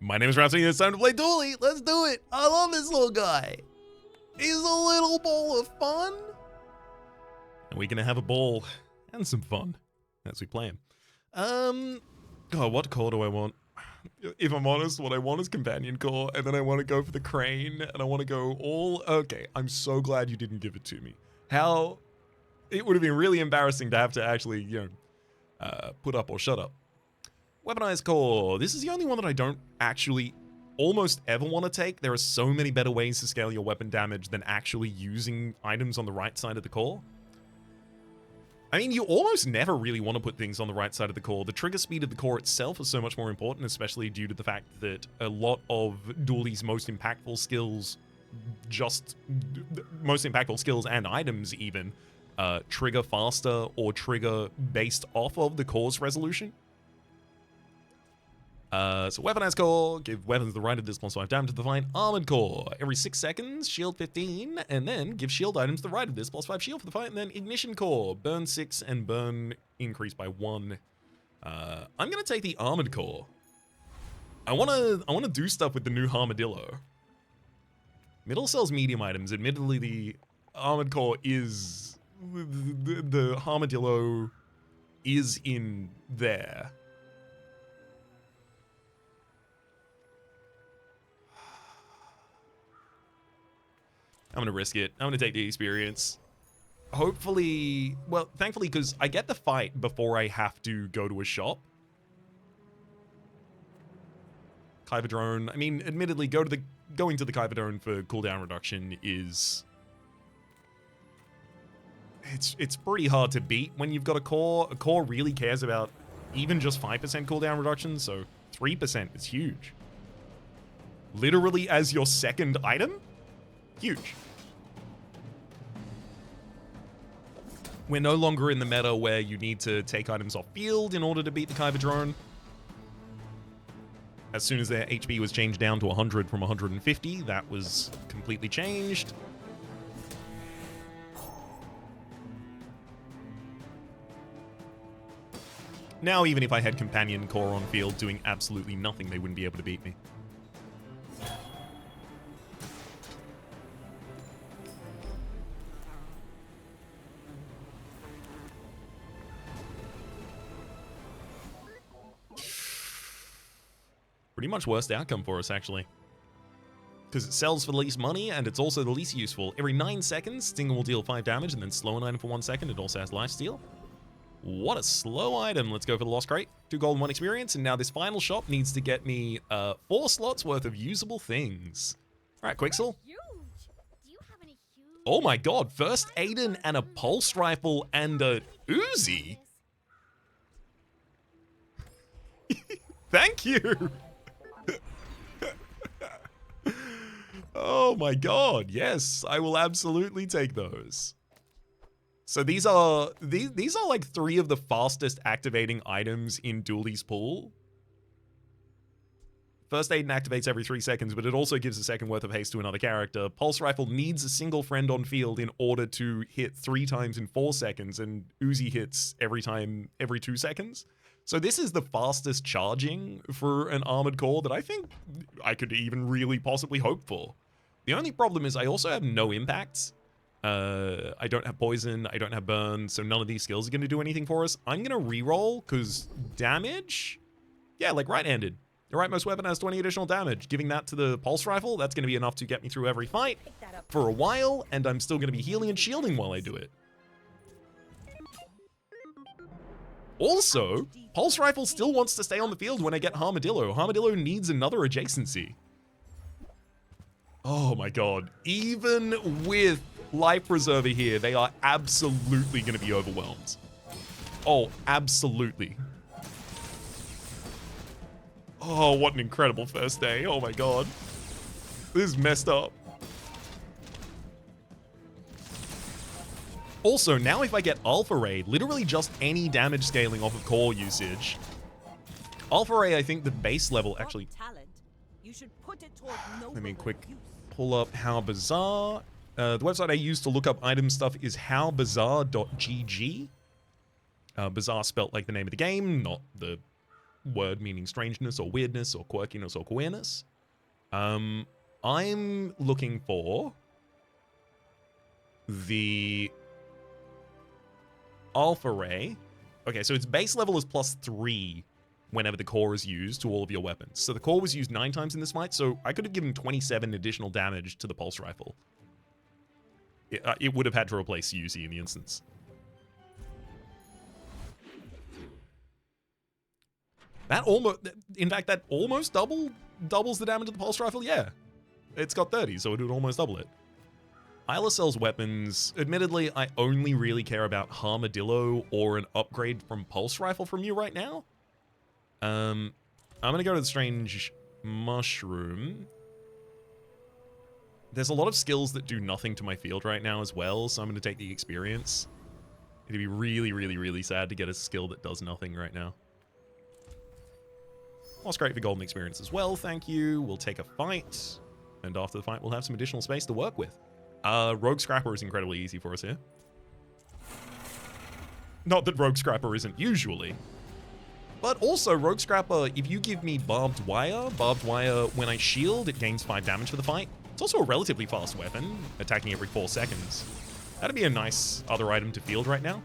My name is Rhapsody and it's time to play Dually. Let's do it. I love this little guy. He's a little ball of fun. And we're gonna have a ball and some fun as we play him. God, what core do I want? If I'm honest, what I want is companion core, and then I want to go for the crane, and I want to go all... Okay, I'm so glad you didn't give it to me. How... It would have been really embarrassing to have to actually, you know, put up or shut up. Weaponized core. This is the only one that I don't actually almost ever want to take. There are so many better ways to scale your weapon damage than actually using items on the right side of the core. I mean, you almost never really want to put things on the right side of the core. The trigger speed of the core itself is so much more important, especially due to the fact that a lot of Dually's most impactful skills, and items even, trigger faster or trigger based off of the core's resolution. So weaponized core, give weapons the right of this +5 damage to the fight. Armored core, every 6 seconds, shield 15, and then give shield items the right of this +5 shield for the fight. And then ignition core, burn 6 and burn increase by 1. I'm gonna take the armored core. I wanna do stuff with the new Armadillo. Middle sells medium items. Admittedly, the armored core is the Armadillo is in there. I'm gonna risk it. I'm gonna take the experience. Hopefully, well, thankfully, because I get the fight before I have to go to a shop. Kyber drone. I mean, admittedly, going to the Kyber drone for cooldown reduction is... It's pretty hard to beat when you've got a core. A core really cares about even just 5% cooldown reduction, so 3% is huge. Literally as your second item? Huge. We're no longer in the meta where you need to take items off field in order to beat the Kyber drone. As soon as their HP was changed down to 100 from 150, that was completely changed. Now, even if I had companion core on field doing absolutely nothing, they wouldn't be able to beat me. Pretty much worst outcome for us, actually. Because it sells for the least money, and it's also the least useful. Every 9 seconds, Stinger will deal 5 damage, and then slow an item for 1 second. It also has lifesteal. What a slow item. Let's go for the Lost Crate. 2 gold and 1 experience, and now this final shop needs to get me 4 slots worth of usable things. Alright, Quixel. Oh my god, first Aiden and a pulse rifle and a Uzi? Thank you! Oh my god, yes, I will absolutely take those. So these are like 3 of the fastest activating items in Dually's pool. First Aiden activates every 3 seconds, but it also gives a second worth of haste to another character. Pulse Rifle needs a single friend on field in order to hit 3 times in 4 seconds, and Uzi hits every 2 seconds. So this is the fastest charging for an armored core that I think I could even really possibly hope for. The only problem is I also have no impact. I don't have poison, I don't have burn, so none of these skills are going to do anything for us. I'm going to reroll, because damage? Yeah, like right-handed. The rightmost weapon has 20 additional damage. Giving that to the pulse rifle, that's going to be enough to get me through every fight for a while, and I'm still going to be healing and shielding while I do it. Also, pulse rifle still wants to stay on the field when I get Armadillo. Armadillo needs another adjacency. Oh my god. Even with Life Preserver here, they are absolutely going to be overwhelmed. Oh, absolutely. Oh, what an incredible first day. Oh my god. This is messed up. Also, now if I get Alpha Ray, literally just any damage scaling off of core usage. Alpha Ray, I think the base level actually... Let me quick pull up How Bazaar. The website I use to look up item stuff is howbazaar.gg. Bazaar spelt like the name of the game, not the word meaning strangeness or weirdness or quirkiness or queerness. I'm looking for the Alpha Ray. Okay, so its base level is +3 whenever the core is used to all of your weapons. So the core was used 9 times in this fight, so I could have given 27 additional damage to the pulse rifle. It would have had to replace Uzi in the instance. That almost, in fact, that almost doubles the damage of the pulse rifle. Yeah, it's got 30, so it would almost double it. Isla sells weapons. Admittedly, I only really care about Armadillo or an upgrade from pulse rifle from you right now. I'm gonna go to the strange mushroom. There's a lot of skills that do nothing to my field right now as well, so I'm gonna take the experience. It'd be really, really, really sad to get a skill that does nothing right now. That's great for golden experience as well, thank you. We'll take a fight, and after the fight, we'll have some additional space to work with. Rogue Scrapper is incredibly easy for us here. Not that Rogue Scrapper isn't usually. But also, Rogue Scrapper, if you give me Barbed Wire, when I shield, it gains 5 damage for the fight. It's also a relatively fast weapon, attacking every 4 seconds. That'd be a nice other item to field right now.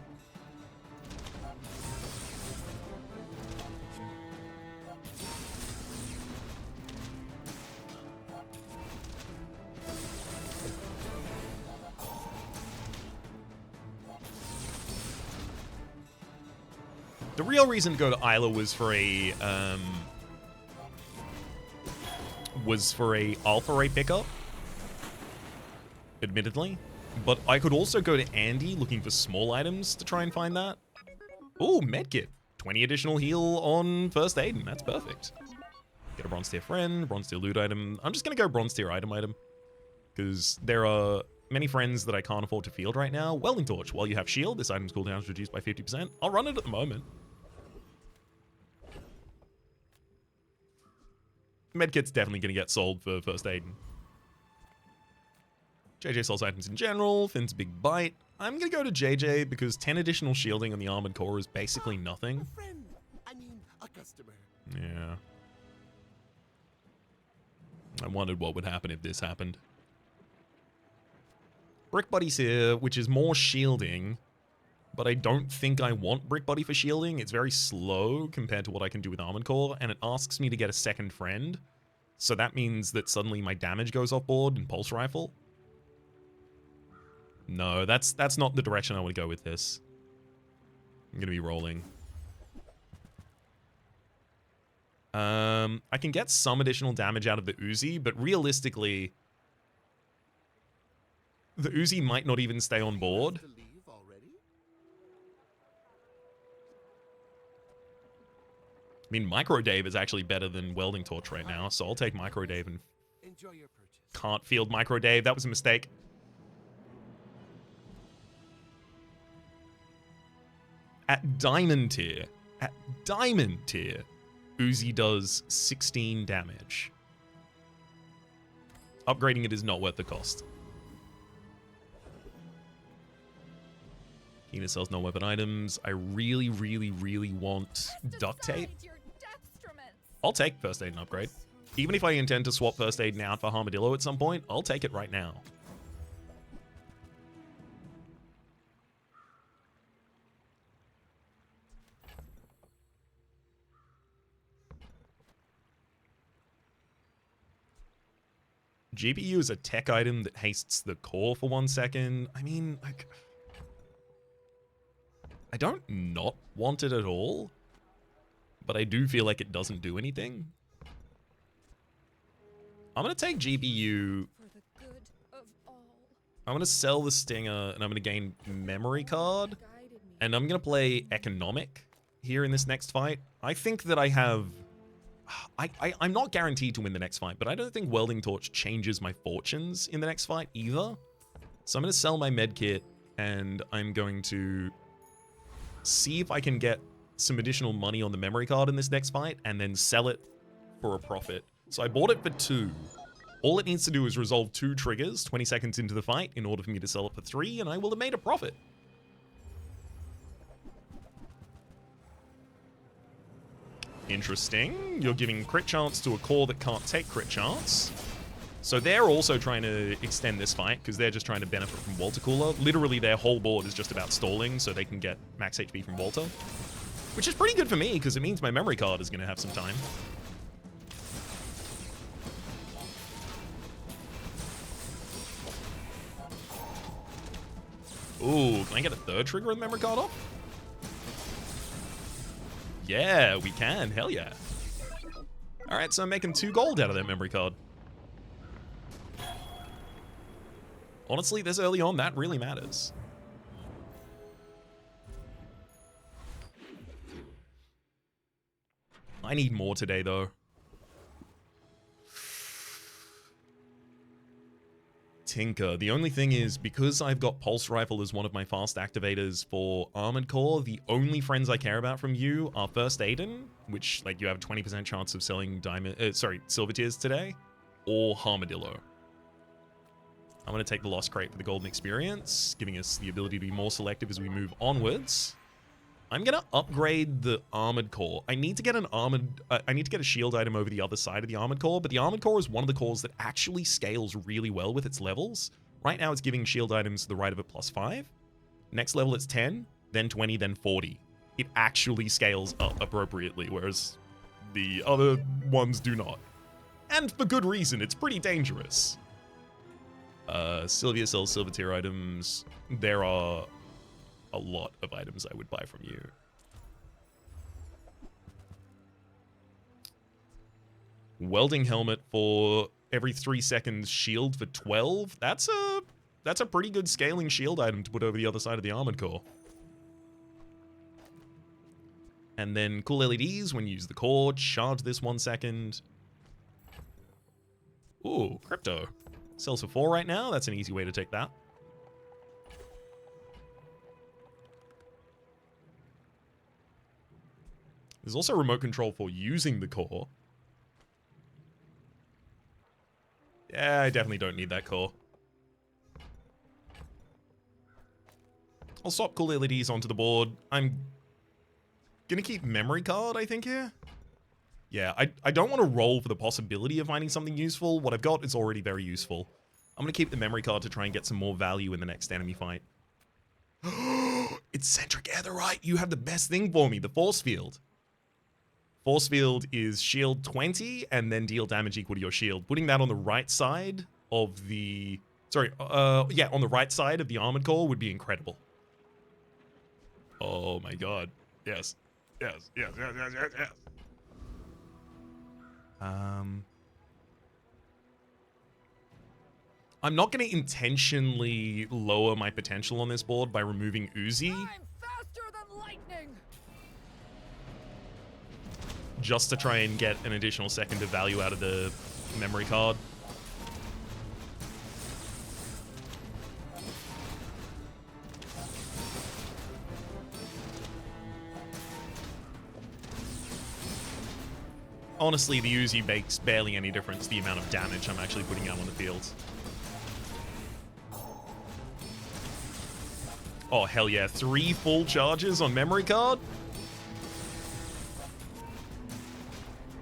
The real reason to go to Isla was for a Alpha Ray pickup, admittedly. But I could also go to Andy looking for small items to try and find that. Ooh, medkit. 20 additional heal on first aid, and that's perfect. Get a bronze tier friend, bronze tier loot item. I'm just gonna go bronze tier item, because there are many friends that I can't afford to field right now. Welding torch. While you have shield, this item's cooldown is reduced by 50%. I'll run it at the moment. Medkit's definitely going to get sold for first aid. JJ sells items in general. Finn's a big bite. I'm going to go to JJ because 10 additional shielding on the armored core is basically nothing. A friend. I mean, a customer. Yeah. I wondered what would happen if this happened. Brick Buddy's here, which is more shielding, but I don't think I want Brick Buddy for shielding. It's very slow compared to what I can do with Armored Core, and it asks me to get a second friend. So that means that suddenly my damage goes off board in Pulse Rifle. No, that's not the direction I want to go with this. I'm going to be rolling. I can get some additional damage out of the Uzi, but realistically, the Uzi might not even stay on board. I mean, Micro Dave is actually better than Welding Torch right now, so I'll take Micro Dave and Enjoy your purchase. Can't field Micro Dave. That was a mistake. At Diamond tier, Uzi does 16 damage. Upgrading it is not worth the cost. Kina sells no-weapon items. I really, really, really want duct tape. I'll take first aid and upgrade. Even if I intend to swap first aid now for Armadillo at some point, I'll take it right now. GPU is a tech item that hastes the core for 1 second. I mean, like, I don't not want it at all, but I do feel like it doesn't do anything. I'm going to take GPU. I'm going to sell the Stinger, and I'm going to gain memory card. And I'm going to play Economic here in this next fight. I think that I have... I'm not guaranteed to win the next fight, but I don't think Welding Torch changes my fortunes in the next fight either. So I'm going to sell my medkit, and I'm going to see if I can get some additional money on the memory card in this next fight, and then sell it for a profit. So I bought it for 2. All it needs to do is resolve 2 triggers 20 seconds into the fight in order for me to sell it for 3, and I will have made a profit. Interesting. You're giving crit chance to a core that can't take crit chance. So they're also trying to extend this fight because they're just trying to benefit from Water Cooler. Literally, their whole board is just about stalling so they can get max HP from Walter. Which is pretty good for me because it means my memory card is going to have some time. Ooh, can I get a third trigger with memory card off? Yeah, we can. Hell yeah. Alright, so I'm making 2 gold out of that memory card. Honestly, this early on, that really matters. I need more today, though. Tinker. The only thing is, because I've got Pulse Rifle as one of my fast activators for Armored Core, the only friends I care about from you are First Aiden, which, like, you have a 20% chance of selling Silver Tears today, or Harmadillo. I'm going to take the Lost Crate for the Golden Experience, giving us the ability to be more selective as we move onwards. I'm going to upgrade the Armored Core. I need to get a shield item over the other side of the Armored Core, but the Armored Core is one of the cores that actually scales really well with its levels. Right now it's giving shield items to the right of it +5. Next level it's 10, then 20, then 40. It actually scales up appropriately, whereas the other ones do not. And for good reason, it's pretty dangerous. Sylvia sells Silver Tier items. There are a lot of items I would buy from you. Welding helmet for every 3 seconds, shield for 12. That's a pretty good scaling shield item to put over the other side of the Armored Core. And then cool LEDs when you use the core. Charge this 1 second. Ooh, crypto. Sells for 4 right now. That's an easy way to take that. There's also remote control for using the core. Yeah, I definitely don't need that core. I'll swap cool LEDs onto the board. I'm gonna keep memory card, I think, here. Yeah, I don't want to roll for the possibility of finding something useful. What I've got is already very useful. I'm gonna keep the memory card to try and get some more value in the next enemy fight. It's Centric Aetherite! You have the best thing for me, the Force Field. Force Field is shield 20 and then deal damage equal to your shield. Putting that on the right side of the... on the right side of the Armored Core would be incredible. Oh my god. Yes. Yes, yes, yes, yes, yes, yes. I'm not going to intentionally lower my potential on this board by removing Uzi. I'm faster than lightning. Just to try and get an additional second of value out of the memory card. Honestly, the Uzi makes barely any difference the amount of damage I'm actually putting out on the field. Oh, hell yeah. 3 full charges on memory card?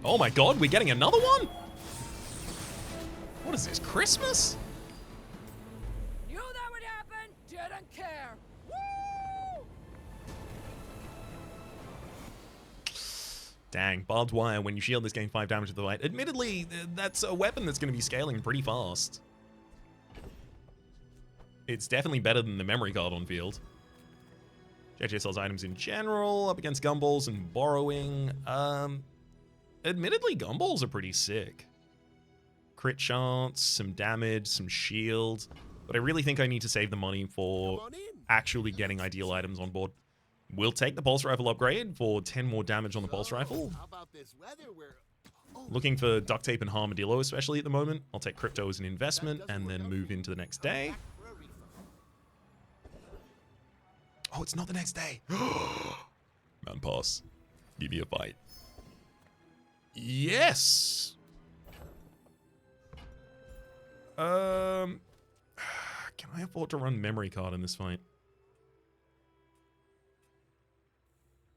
Oh my god, we're getting another one? What is this, Christmas? Knew that would happen. Didn't care. Woo! Dang, barbed wire. When you shield this, gain 5 damage to the light. Admittedly, that's a weapon that's going to be scaling pretty fast. It's definitely better than the memory card on field. JJ sells items in general, up against gumballs and borrowing. Admittedly, gumballs are pretty sick. Crit chance, some damage, some shield. But I really think I need to save the money for actually getting ideal items on board. We'll take the Pulse Rifle upgrade for 10 more damage on the Pulse Rifle. How about this weather? Looking for Duct Tape and Harmadillo, especially at the moment. I'll take Crypto as an investment and then move into the next day. Oh, it's not the next day. Man pass. Give me a fight. Yes! Can I afford to run memory card in this fight?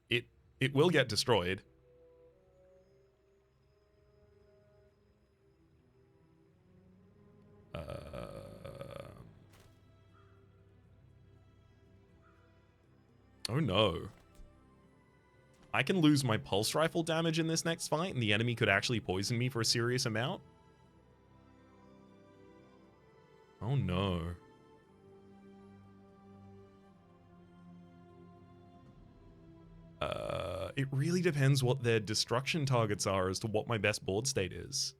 It will get destroyed. Oh no. I can lose my pulse rifle damage in this next fight, and the enemy could actually poison me for a serious amount. Oh no. It really depends what their destruction targets are as to what my best board state is.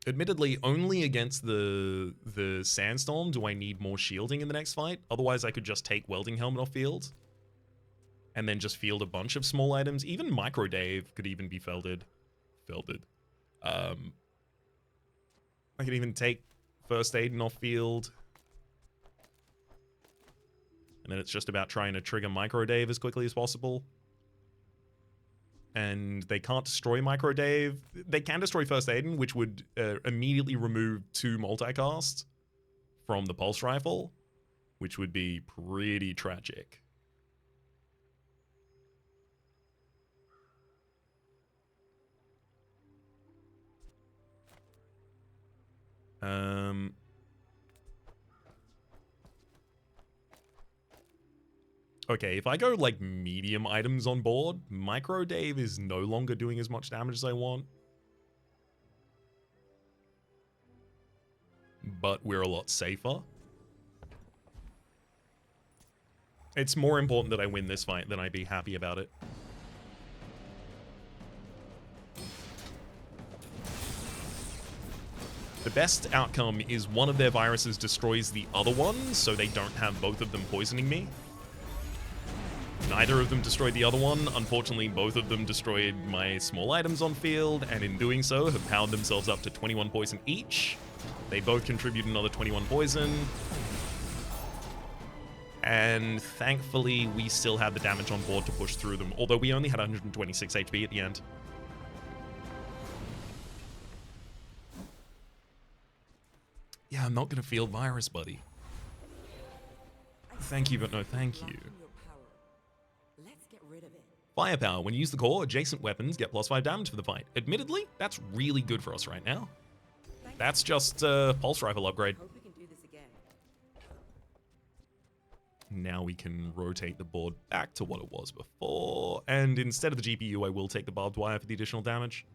Admittedly, only against the Sandstorm do I need more shielding in the next fight. Otherwise, I could just take Welding Helmet off field. And then just field a bunch of small items. Even Micro Dave could even be felded. I could even take First Aid off field. And then it's just about trying to trigger Micro Dave as quickly as possible. And they can't destroy Micro Dave. They can destroy First Aiden, which would immediately remove 2 multicast from the Pulse Rifle, which would be pretty tragic. Okay, if I go like medium items on board, Micro Dave is no longer doing as much damage as I want. But we're a lot safer. It's more important that I win this fight than I be happy about it. The best outcome is one of their viruses destroys the other one, so they don't have both of them poisoning me. Neither of them destroyed the other one. Unfortunately, both of them destroyed my small items on field, and in doing so, have powered themselves up to 21 poison each. They both contribute another 21 poison. And thankfully, we still had the damage on board to push through them, although we only had 126 HP at the end. Yeah, I'm not gonna field virus, buddy. Thank you, but no thank you. Firepower. When you use the core, adjacent weapons get +5 damage for the fight. Admittedly, that's really good for us right now. That's just a pulse rifle upgrade. Now we can rotate the board back to what it was before. And instead of the GPU, I will take the barbed wire for the additional damage.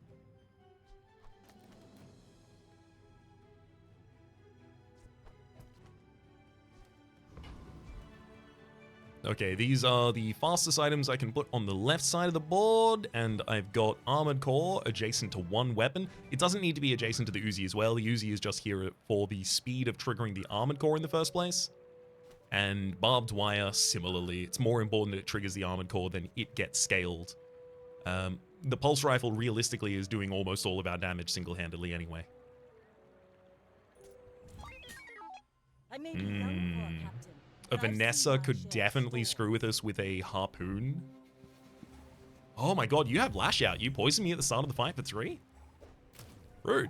Okay, these are the fastest items I can put on the left side of the board, and I've got Armored Core adjacent to one weapon. It doesn't need to be adjacent to the Uzi as well. The Uzi is just here for the speed of triggering the Armored Core in the first place. And Barbed Wire, similarly. It's more important that it triggers the Armored Core than it gets scaled. The Pulse Rifle, realistically, is doing almost all of our damage single-handedly anyway. I may be young for a captain. A Vanessa could definitely screw with us with a harpoon. Oh my god, you have Lash Out. You poisoned me at the start of the fight for 3? Rude.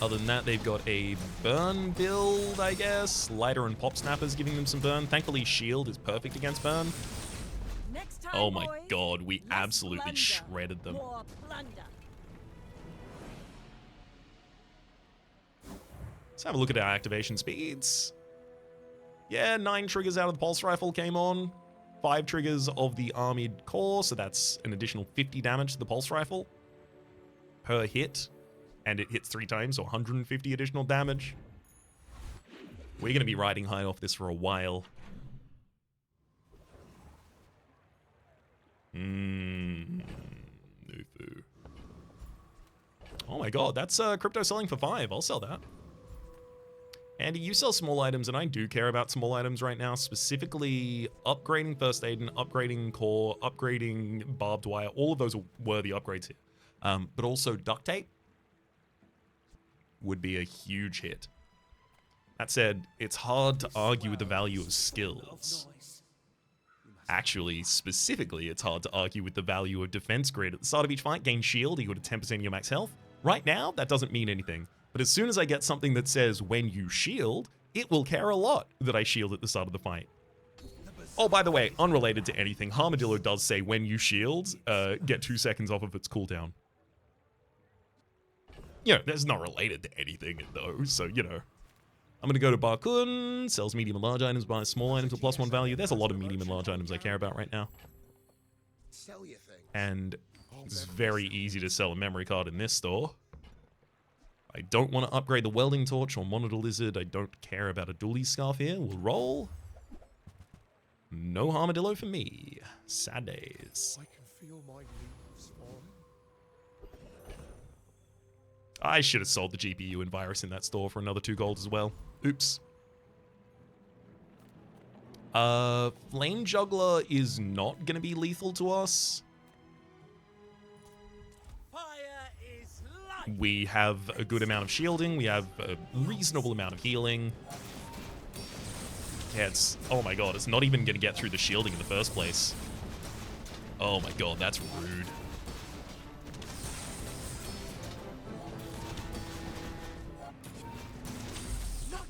Other than that, they've got a burn build, I guess. Lighter and Pop Snappers giving them some burn. Thankfully, Shield is perfect against burn. Next time, Oh my boys, god, we less absolutely plunder, shredded them. more plunder. Let's have a look at our activation speeds. Yeah, 9 triggers out of the Pulse Rifle came on. 5 triggers of the Armored Core, so that's an additional 50 damage to the Pulse Rifle per hit. And it hits 3 times, so 150 additional damage. We're going to be riding high off this for a while. Nufu. Oh my god, that's crypto selling for 5. I'll sell that. Andy, you sell small items, and I do care about small items right now, specifically upgrading First Aid and upgrading Core, upgrading Barbed Wire. All of those are worthy upgrades here. But also Duct Tape would be a huge hit. That said, it's hard to argue with the value of skills. Actually, specifically, it's hard to argue with the value of Defense Grid. At the start of each fight, gain shield, equal to 10% of your max health. Right now, that doesn't mean anything. But as soon as I get something that says when you shield, it will care a lot that I shield at the start of the fight. Oh, by the way, unrelated to anything, Armadillo does say when you shield, get 2 seconds off of its cooldown. You know, that's not related to anything, though, so, you know. I'm gonna go to Barkun, sells medium and large items, buys small items with +1 value. There's a lot of medium and large items I care about right now. Sell your things. And it's very easy to sell a memory card in this store. I don't want to upgrade the welding torch or monitor lizard. I don't care about a dually scarf here. We'll roll. No armadillo for me. Sad days. I can feel my leaves falling. I should have sold the GPU and virus in that store for another 2 gold as well. Oops. Flame Juggler is not going to be lethal to us. Fire is life. We have a good amount of shielding. We have a reasonable amount of healing. Yeah, it's... Oh my god, it's not even going to get through the shielding in the first place. Oh my god, that's rude. Not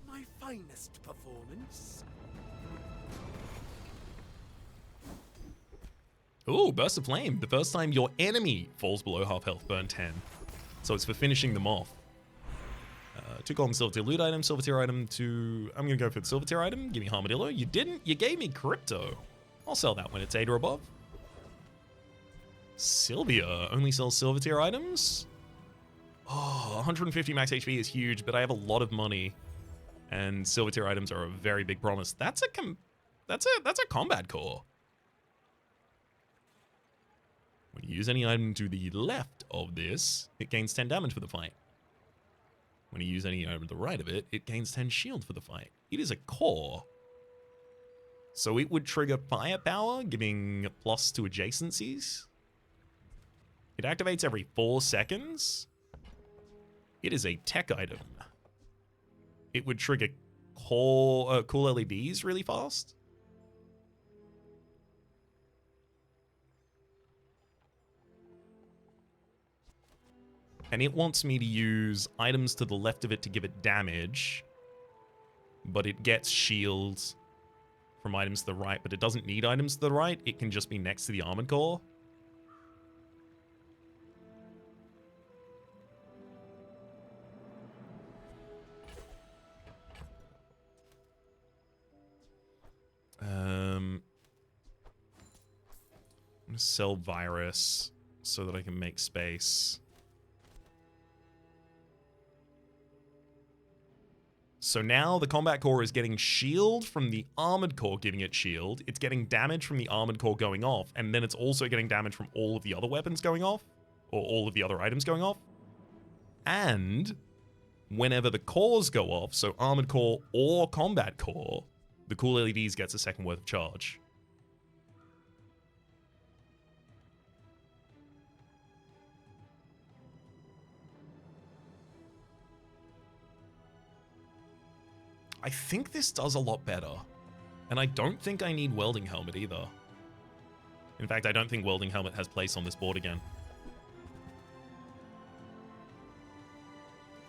my finest performance. Ooh, Burst of Flame. The first time your enemy falls below half health, burn 10. So it's for finishing them off. 2 golden silver tier loot item, silver tier item to... I'm going to go for the silver tier item. Give me Armadillo. You didn't. You gave me Crypto. I'll sell that when it's 8 or above. Sylvia only sells silver tier items. Oh, 150 max HP is huge, but I have a lot of money. And silver tier items are a very big promise. That's a combat core. When you use any item to the left of this, it gains 10 damage for the fight. When you use any item to the right of it, it gains 10 shield for the fight. It is a core. So it would trigger firepower, giving plus to adjacencies. It activates every 4 seconds. It is a tech item. It would trigger cool LEDs really fast. And it wants me to use items to the left of it to give it damage. But it gets shields from items to the right, but it doesn't need items to the right. It can just be next to the armored core. I'm gonna sell virus so that I can make space. So now the combat core is getting shield from the armored core giving it shield. It's getting damage from the armored core going off, and then it's also getting damage from all of the other weapons going off, or all of the other items going off. And whenever the cores go off, so armored core or combat core, the cool LEDs gets a second worth of charge. I think this does a lot better. And I don't think I need Welding Helmet either. In fact, I don't think Welding Helmet has place on this board again.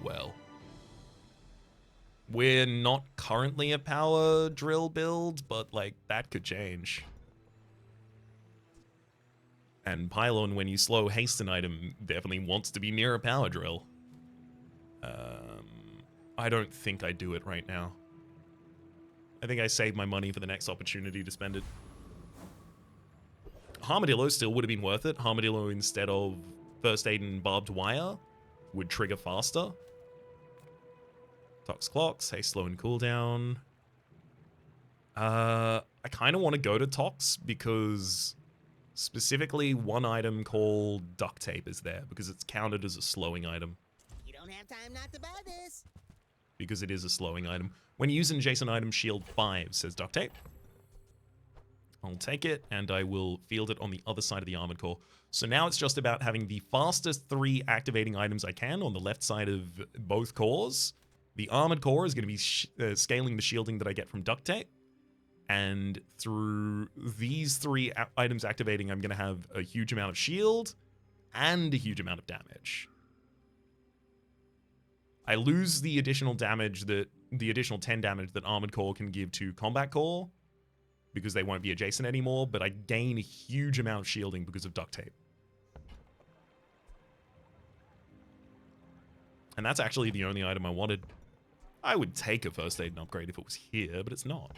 Well. We're not currently a power drill build, but, like, that could change. And Pylon, when you slow haste an item, definitely wants to be near a power drill. I don't think I do it right now. I think I saved my money for the next opportunity to spend it. Armadillo still would have been worth it. Armadillo instead of First Aid and Barbed Wire would trigger faster. Tox Clocks, Haste Slow and Cooldown. I kind of want to go to Tox because specifically one item called Duct Tape is there because it's counted as a slowing item. You don't have time not to buy this. Because it is a slowing item. When you use an adjacent item, shield 5, says Duct Tape. I'll take it, and I will field it on the other side of the armored core. So now it's just about having the fastest 3 activating items I can on the left side of both cores. The armored core is going to be scaling the shielding that I get from Duct Tape. And through these 3 items activating, I'm going to have a huge amount of shield and a huge amount of damage. I lose the additional damage that the additional 10 damage that Armored Core can give to Combat Core, because they won't be adjacent anymore, but I gain a huge amount of shielding because of duct tape. And that's actually the only item I wanted. I would take a first aid and upgrade if it was here, but it's not.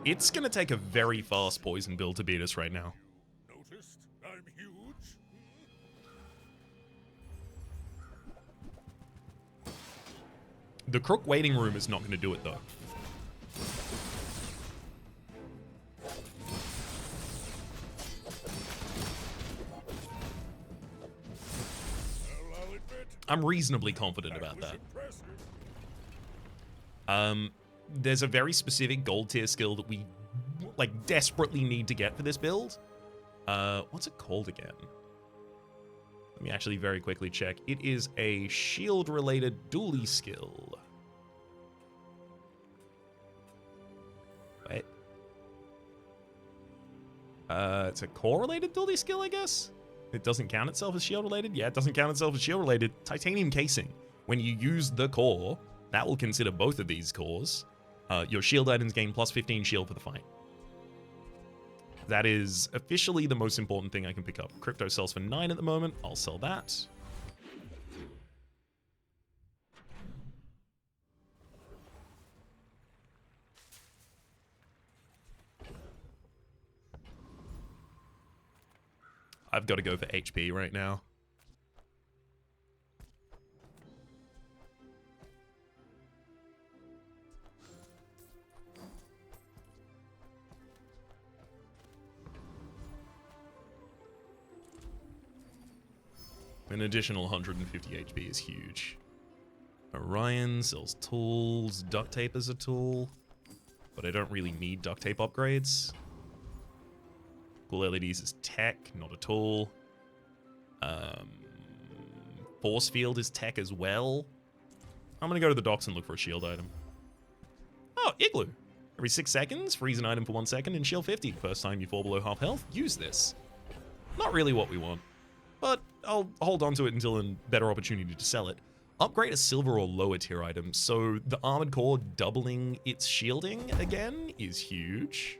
It's going to take a very fast poison build to beat us right now. Noticed? I'm huge. The crook waiting room is not going to do it, though. Well, I'll admit, I'm reasonably confident that about was that. impressive. There's a very specific gold tier skill that we like desperately need to get for this build. What's it called again? Let me actually very quickly check. It is a shield-related dually skill. Wait. It's a core-related dually skill, I guess? It doesn't count itself as shield-related? Yeah, it doesn't count itself as shield-related. Titanium casing. When you use the core, that will consider both of these cores. Your shield items gain plus 15 shield for the fight. That is officially the most important thing I can pick up. Crypto sells for 9 at the moment. I'll sell that. I've got to go for HP right now. An additional 150 HP is huge. Orion sells tools. Duct tape is a tool. But I don't really need duct tape upgrades. Cool LEDs is tech, not a tool. Force field is tech as well. I'm going to go to the docks and look for a shield item. Oh, Igloo. Every 6 seconds, freeze an item for 1 second and shield 50. First time you fall below half health, use this. Not really what we want. But I'll hold on to it until a better opportunity to sell it. Upgrade a silver or lower tier item, so the armored core doubling its shielding again is huge.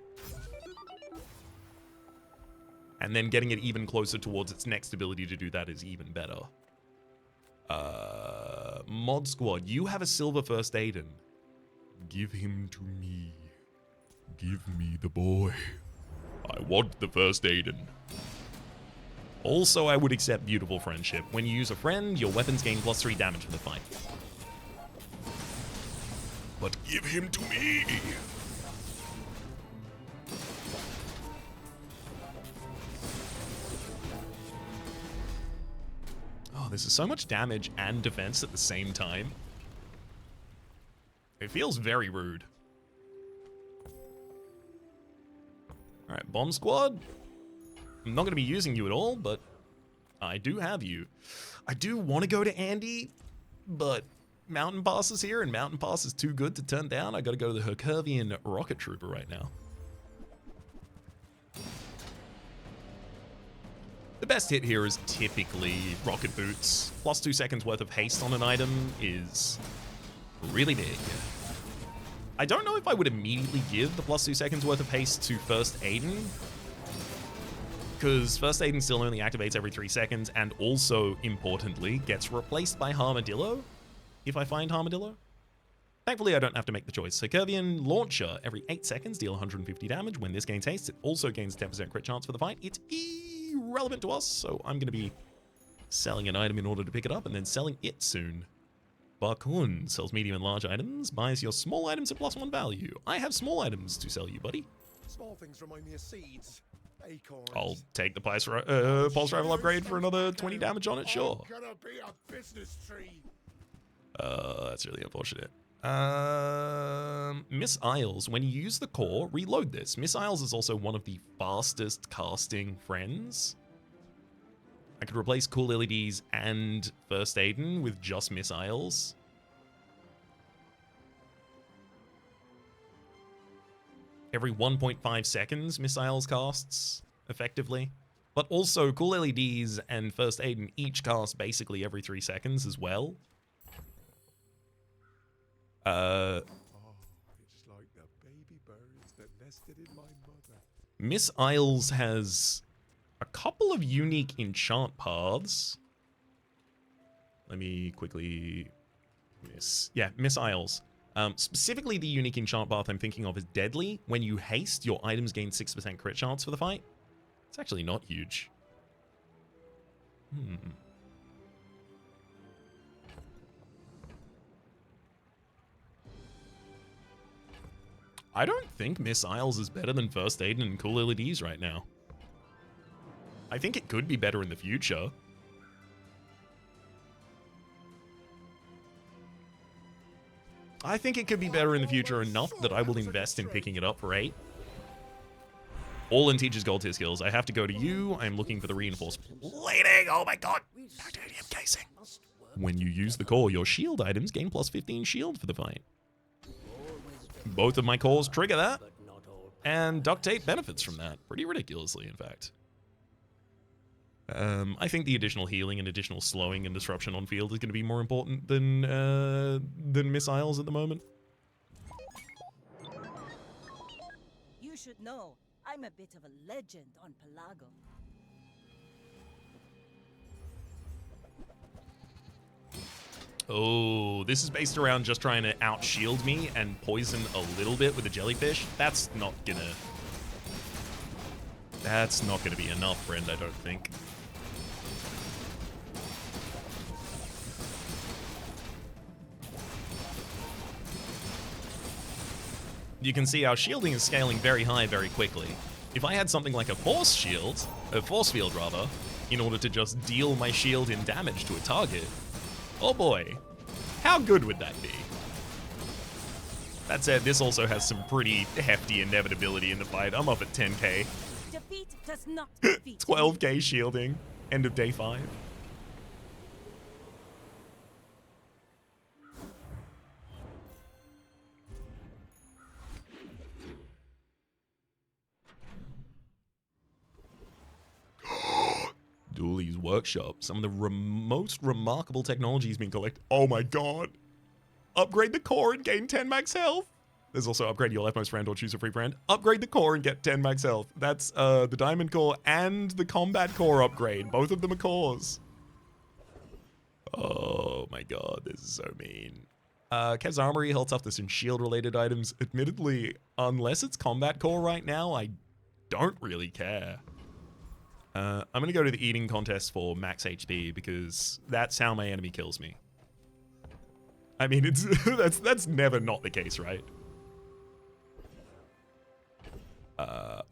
And then getting it even closer towards its next ability to do that is even better. Mod Squad, you have a silver first aid. Give him to me. Give me the boy. I want the first aid. Also, I would accept Beautiful Friendship. When you use a friend, your weapons gain plus 3 damage for the fight. But give him to me! Oh, this is so much damage and defense at the same time. It feels very rude. Alright, Bomb Squad. I'm not going to be using you at all, but I do have you. I do want to go to Andy, but Mountain Pass is here, and Mountain Pass is too good to turn down. I got to go to the Hercuvian Rocket Trooper right now. The best hit here is typically Rocket Boots. Plus 2 seconds worth of haste on an item is really big. I don't know if I would immediately give the plus 2 seconds worth of haste to First Aiden, because First Aiden still only activates every 3 seconds, and also, importantly, gets replaced by Armadillo, if I find Armadillo. Thankfully, I don't have to make the choice. Hercuvian Launcher, every 8 seconds, deal 150 damage. When this gains haste, it also gains a 10% crit chance for the fight. It's irrelevant to us, so I'm going to be selling an item in order to pick it up, and then selling it soon. Barkun sells medium and large items, buys your small items at +1 value. I have small items to sell you, buddy. Small things remind me of seeds. Acorns. I'll take the Pulse Rival upgrade for another 20 damage on it, sure. I'm gonna be a business tree. That's really unfortunate. Miss Isles, when you use the core, reload this. Miss Isles is also one of the fastest casting friends. I could replace Cool LEDs and First Aiden with just Miss Isles. Every 1.5 seconds, Miss Isles casts, effectively. But also, cool LEDs and first aid in each cast basically every 3 seconds as well. Oh, it's like the baby birds that nested in my mother. Miss Isles has a couple of unique enchant paths. Let me quickly... Miss Isles. Specifically, the unique enchant path I'm thinking of is Deadly. When you haste, your items gain 6% crit chance for the fight. It's actually not huge. I don't think Miss Isles is better than First Aid and Cool LEDs right now. I think it could be better in the future. I think it could be better in the future enough that I will invest in picking it up for 8. All in Teacher's Gold tier skills. I have to go to you. I'm looking for the reinforced plating. Oh my god. Titanium casing. When you use the core, your shield items gain plus 15 shield for the fight. Both of my cores trigger that. And duct tape benefits from that. Pretty ridiculously, in fact. I think the additional healing and additional slowing and disruption on field is going to be more important than missiles at the moment. You should know, I'm a bit of a legend on Pelago. Oh, this is based around just trying to out-shield me and poison a little bit with a jellyfish. That's not gonna be enough, friend, I don't think. You can see our shielding is scaling very high very quickly. If I had something like a force field rather, in order to just deal my shield in damage to a target, oh boy, how good would that be? That said, this also has some pretty hefty inevitability in the fight. I'm up at 10k. Defeat does not defeat 12k shielding, end of day 5. Dooley's workshop. Some of the most remarkable technologies being collected. Oh my god. Upgrade the core and gain 10 max health. There's also upgrade your leftmost friend or choose a free friend. Upgrade the core and get 10 max health. That's the diamond core and the combat core upgrade. Both of them are cores. Oh my god, this is so mean. Kev's Armory, health toughness and shield related items. Admittedly, unless it's combat core right now, I don't really care. I'm going to go to the eating contest for max HP because that's how my enemy kills me. I mean, it's that's never not the case, right?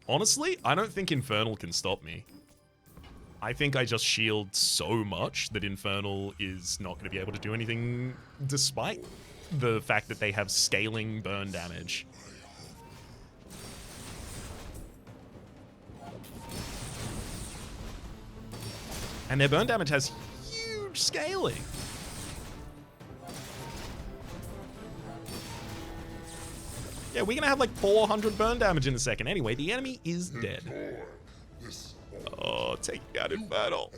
Honestly, I don't think Infernal can stop me. I think I just shield so much that Infernal is not going to be able to do anything despite the fact that they have scaling burn damage. And their burn damage has huge scaling. Yeah, we're gonna have like 400 burn damage in a second. Anyway, the enemy is dead. Oh, take out Infernal.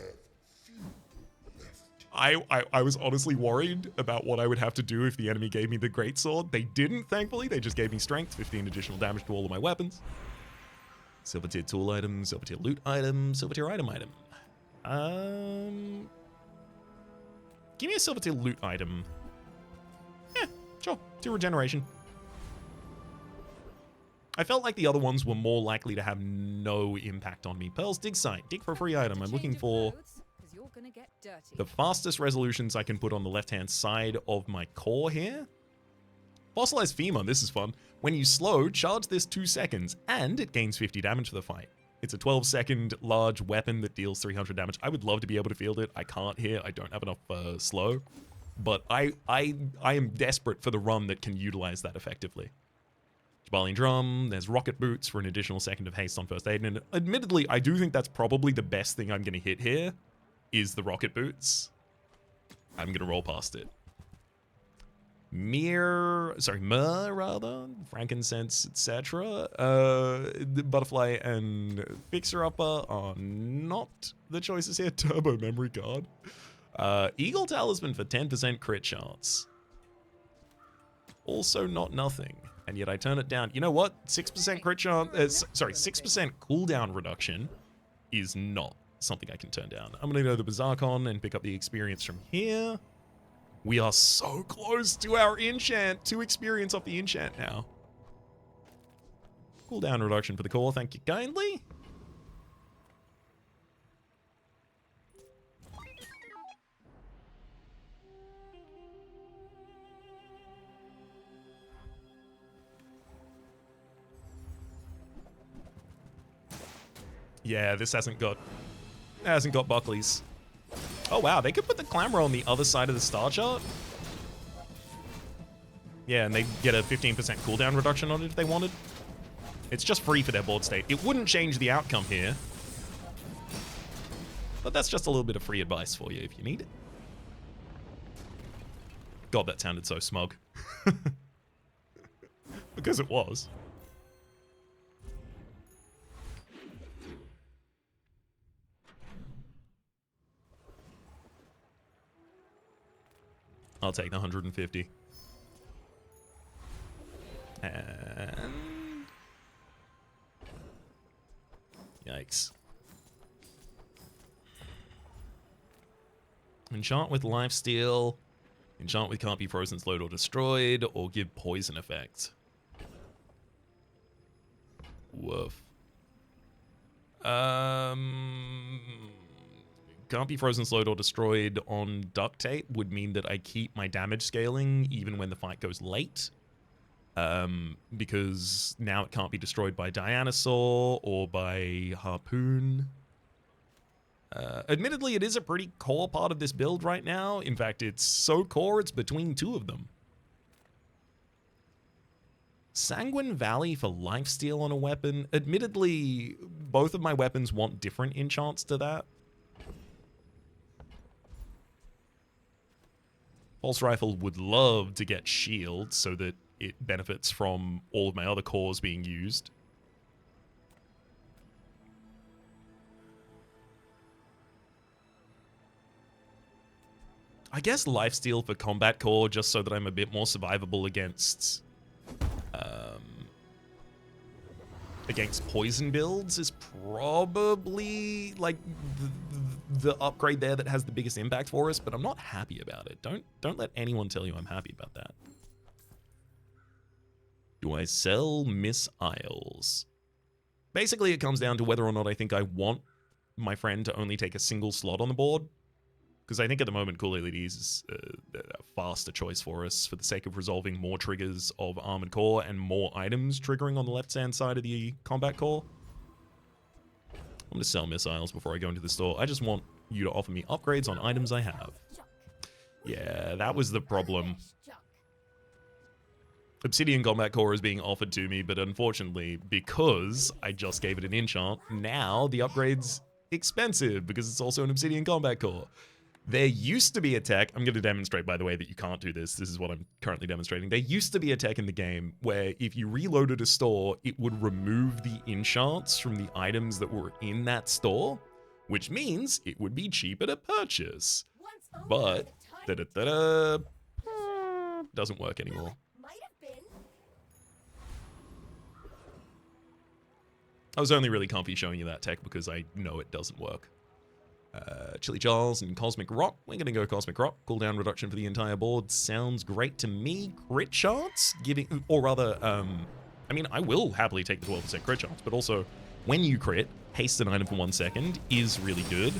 I was honestly worried about what I would have to do if the enemy gave me the greatsword. They didn't, thankfully. They just gave me strength, 15 additional damage to all of my weapons. Silver tier tool item, silver tier loot item, silver tier item. Give me a silver tier loot item. Yeah, sure. Tier regeneration. I felt like the other ones were more likely to have no impact on me. Pearl's dig site. Dig for a free item. I'm looking for the fastest resolutions I can put on the left-hand side of my core here. Fossilized femur. This is fun. When you slow, charge this 2 seconds, and it gains 50 damage for the fight. It's a 12-second large weapon that deals 300 damage. I would love to be able to field it. I can't here. I don't have enough slow. But I am desperate for the run that can utilize that effectively. Jabalian Drum. There's rocket boots for an additional second of haste on first aid. And admittedly, I do think that's probably the best thing I'm going to hit here is the rocket boots. I'm going to roll past it. myrrh, rather, frankincense, etc. The butterfly and fixer-upper are not the choices here. Turbo memory card. Eagle talisman for 10% crit chance. Also not nothing. And yet I turn it down. You know what? 6% crit chance, 6% cooldown reduction is not something I can turn down. I'm gonna go to the Bazaar and pick up the experience from here. We are so close to our enchant. 2 experience off the enchant now. Cooldown reduction for the core, thank you kindly. Yeah, this hasn't got Buckley's. Oh wow, they could put the Clamor on the other side of the star chart. Yeah, and they get a 15% cooldown reduction on it if they wanted. It's just free for their board state. It wouldn't change the outcome here. But that's just a little bit of free advice for you if you need it. God, that sounded so smug. Because it was. I'll take the 150. And... yikes. Enchant with lifesteal. Enchant with can't be frozen, slowed, or destroyed. Or give poison effect. Woof. Can't be frozen, slowed, or destroyed on duct tape would mean that I keep my damage scaling even when the fight goes late. Because now it can't be destroyed by Dianosaur or by Harpoon. Admittedly, it is a pretty core part of this build right now. In fact, it's so core, it's between 2 of them. Sanguine Valley for lifesteal on a weapon. Admittedly, both of my weapons want different enchants to that. Pulse Rifle would love to get shield so that it benefits from all of my other cores being used. I guess lifesteal for combat core just so that I'm a bit more survivable against poison builds is probably like the upgrade there that has the biggest impact for us, but I'm not happy about it. Don't let anyone tell you I'm happy about that. Do I sell Miss Isles? Basically, it comes down to whether or not I think I want my friend to only take a single slot on the board. Because I think at the moment, Cool LEDs is a faster choice for us for the sake of resolving more triggers of Armored Core and more items triggering on the left-hand side of the Combat Core. I'm going to sell missiles before I go into the store. I just want you to offer me upgrades on items I have. Yeah, that was the problem. Obsidian Combat Core is being offered to me, but unfortunately, because I just gave it an enchant, now the upgrade's expensive because it's also an Obsidian Combat Core. There used to be a tech, I'm going to demonstrate, by the way, that you can't do this. This is what I'm currently demonstrating. There used to be a tech in the game where if you reloaded a store, it would remove the enchants from the items that were in that store, which means it would be cheaper to purchase. But, doesn't work anymore. I was only really comfy showing you that tech because I know it doesn't work. Chili Charles and Cosmic Rock. We're going to go Cosmic Rock. Cooldown reduction for the entire board. Sounds great to me. Crit chance? Giving, or rather, I mean, I will happily take the 12% crit chance, but also, when you crit, haste an item for 1 second is really good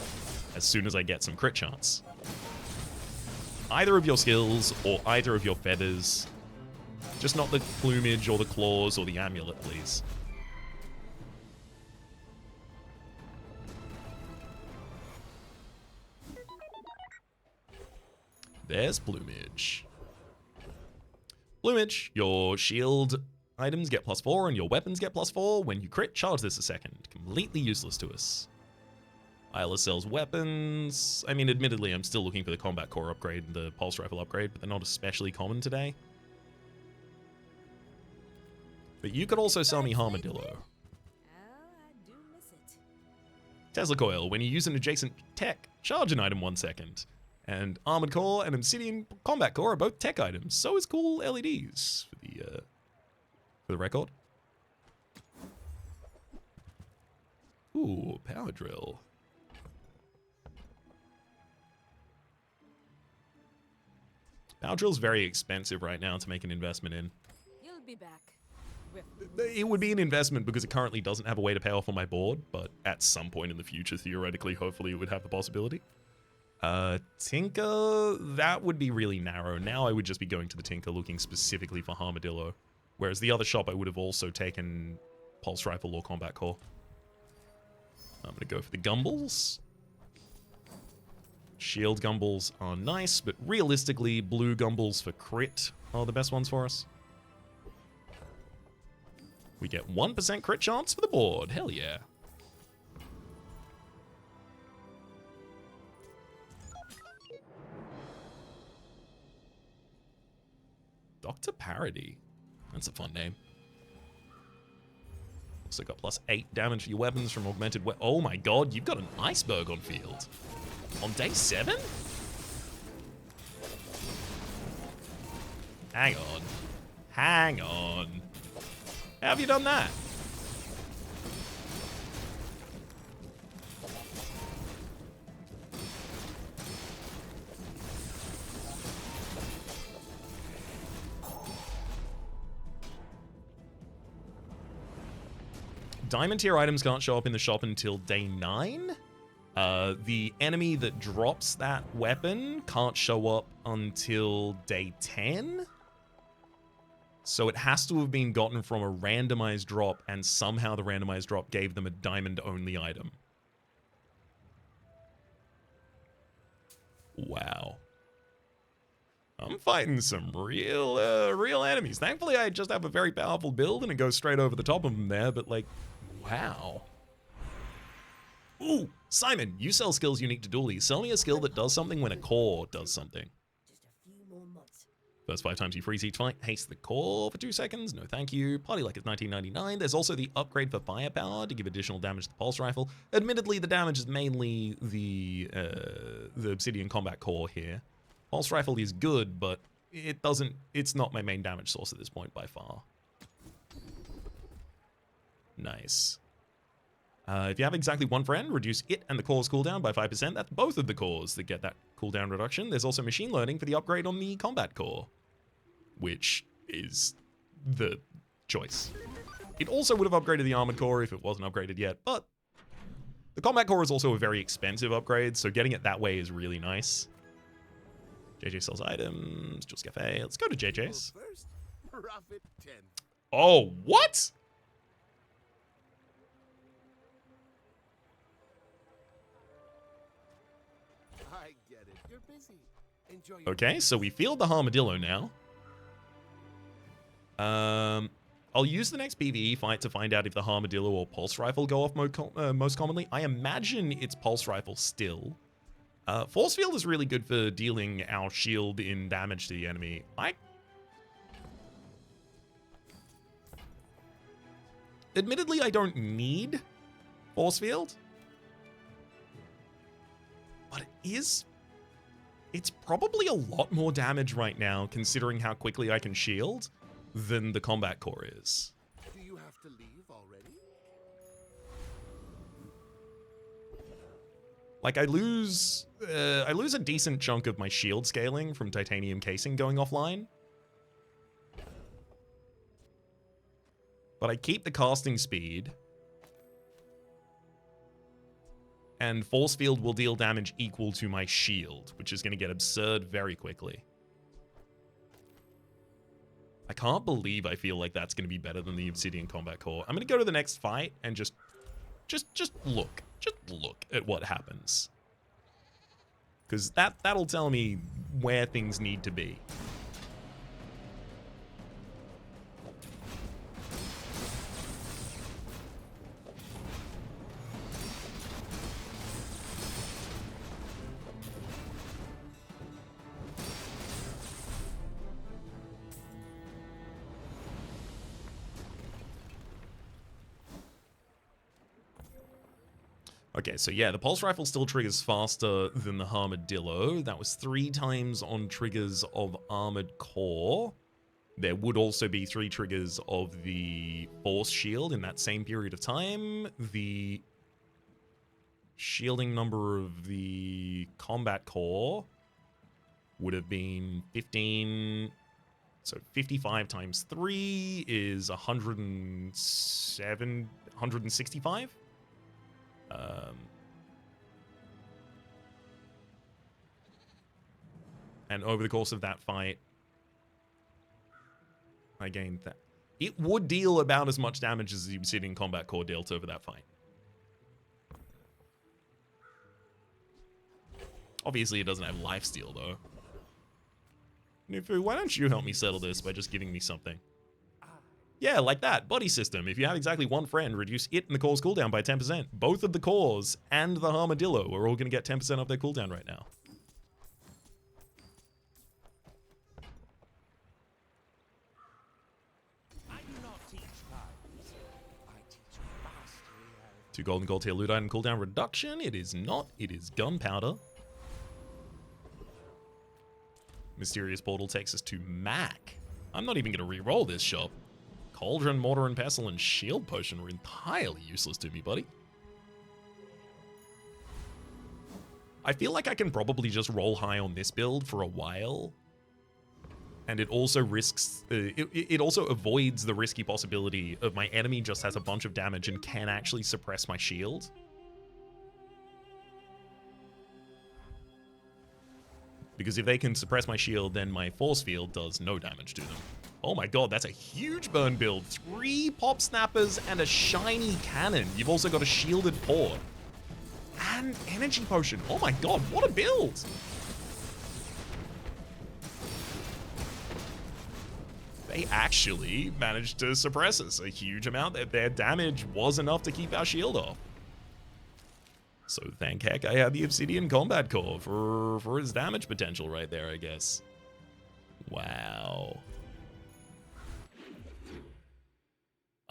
as soon as I get some crit chance. Either of your skills or either of your feathers. Just not the plumage or the claws or the amulet, please. There's Plumage. Plumage, your shield items get +4 and your weapons get +4. When you crit, charge this a second. Completely useless to us. Isla sells weapons. I mean, admittedly, I'm still looking for the combat core upgrade and the pulse rifle upgrade, but they're not especially common today. But you could also sell me Armadillo. I do miss it. Tesla Coil, when you use an adjacent tech, charge an item 1 second. And Armored Core and Obsidian Combat Core are both tech items. So is cool LEDs for the record. Ooh, Power Drill. Power Drill's very expensive right now to make an investment in. You'll be back. It would be an investment because it currently doesn't have a way to pay off on my board, but at some point in the future, theoretically, hopefully, it would have the possibility. Tinker, that would be really narrow. Now I would just be going to the Tinker looking specifically for Armadillo, whereas the other shop I would have also taken Pulse Rifle or Combat Core. I'm going to go for the Gumballs. Shield Gumballs are nice, but realistically, blue Gumballs for crit are the best ones for us. We get 1% crit chance for the board. Hell yeah. Dr. Parody. That's a fun name. Also got +8 damage for your weapons from augmented oh my god, you've got an iceberg on field. On day 7? Hang on. Hang on. How have you done that? Diamond tier items can't show up in the shop until day 9. The enemy that drops that weapon can't show up until day 10. So it has to have been gotten from a randomized drop, and somehow the randomized drop gave them a diamond-only item. Wow. I'm fighting some real enemies. Thankfully, I just have a very powerful build, and it goes straight over the top of them there, but like, wow. Ooh, Simon, you sell skills unique to dualies. Sell me a skill that does something when a core does something. Just a few more months. First 5 times you freeze each fight, haste the core for 2 seconds. No thank you. Party like it's 1999. There's also the upgrade for firepower to give additional damage to the pulse rifle. Admittedly, the damage is mainly the obsidian combat core here. Pulse rifle is good, but it's not my main damage source at this point by far. Nice. If you have exactly one friend, reduce it and the core's cooldown by 5%. That's both of the cores that get that cooldown reduction. There's also machine learning for the upgrade on the combat core, which is the choice. It also would have upgraded the armored core if it wasn't upgraded yet, but the combat core is also a very expensive upgrade, so getting it that way is really nice. JJ sells items, Jules Cafe. Let's go to JJ's. First, profit 10. Oh, what? I get it. You're busy. Enjoy your Okay, so we field the Armadillo now. I'll use the next PvE fight to find out if the Armadillo or Pulse Rifle go off most commonly. I imagine it's Pulse Rifle still. Force Field is really good for dealing our shield in damage to the enemy. Admittedly, I don't need Force Field. But it's probably a lot more damage right now, considering how quickly I can shield, than the combat core is. Do you have to leave already? Like, I lose a decent chunk of my shield scaling from titanium casing going offline. But I keep the casting speed. And Force Field will deal damage equal to my shield, which is going to get absurd very quickly. I can't believe I feel like that's going to be better than the Obsidian Combat Core. I'm going to go to the next fight and just look. Just look at what happens. Because that'll tell me where things need to be. Okay, so yeah, the pulse rifle still triggers faster than the armadillo. That was 3 times on triggers of armored core. There would also be 3 triggers of the force shield in that same period of time. The shielding number of the combat core would have been 15. So 55 times 3 is 165. And over the course of that fight, I gained that. It would deal about as much damage as the Obsidian Combat Core dealt over that fight. Obviously, it doesn't have lifesteal, though. Nufu, why don't you help me settle this by just giving me something? Yeah, like that. Body system. If you have exactly 1 friend, reduce it and the core's cooldown by 10%. Both of the cores and the armadillo are all going to get 10% off their cooldown right now. I do not teach lies. I teach mastery of 2 gold and gold tier loot item cooldown reduction. It is not. It is gunpowder. Mysterious portal takes us to Mac. I'm not even going to re-roll this shop. Cauldron, mortar and pestle, and shield potion are entirely useless to me, buddy. I feel like I can probably just roll high on this build for a while. And it also risks... it also avoids the risky possibility of my enemy just has a bunch of damage and can actually suppress my shield. Because if they can suppress my shield, then my force field does no damage to them. Oh my god, that's a huge burn build. 3 pop snappers and a shiny cannon. You've also got a shielded port. And energy potion. Oh my god, what a build! They actually managed to suppress us a huge amount. Their damage was enough to keep our shield off. So thank heck I have the Obsidian Combat Core for his damage potential right there, I guess. Wow.